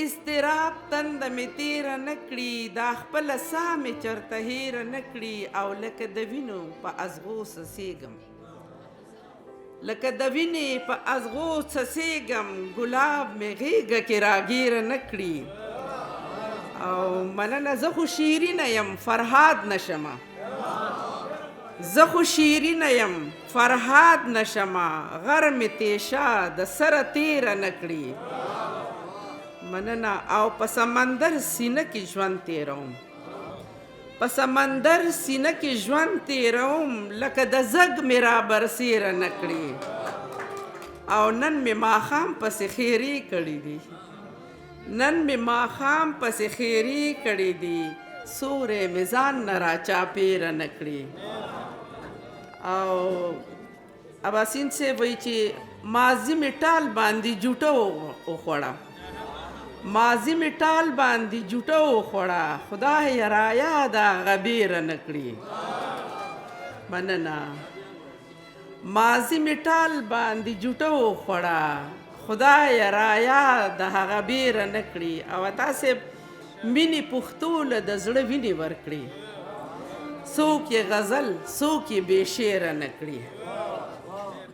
اضطراب تند مې تیره نه کړي، دا خپله ساه مې چرته هیره نه کړي، او لکه د وینو په ازغو څڅېږم، لکه د وینې په ازغو څڅېږم، ګلاب مې غېږه کې راګیره نه کړي. او مننه، زه خو شیرینه یم فرهاد نشمه، زه خو شیرینه یم فرهاد نشمه، غر مې تیشه د سره تیره نه کړي. مننه. او په سمندر سینه کې ژوند تیروم، په سمندر سینه کې ژوند تیروم، لکه د زګ مې را برسیره نه کړي. او نن مې ماښام پسې خیرې کړي دي، نن مې ماښام پسې خیرې کړي دي، سوری مې ځان نه را چاپېره نه کړي. او اباسین صاحب وایي چې ماضي مې ټال باندې جوټه وخوړه، ماضي مې ټال باندې جوټه وخوړه، خدای را یاده هغه بیره نه کړي. مننه. ماضي مې ټال باندې جوټه وخوړه، خدای را یاده هغه بیره نه کړي. او عطا صاحب مینې پښتو له د زړه وینې ورکړي، څوک یې غزل څوک یې بې شعره نه کړي.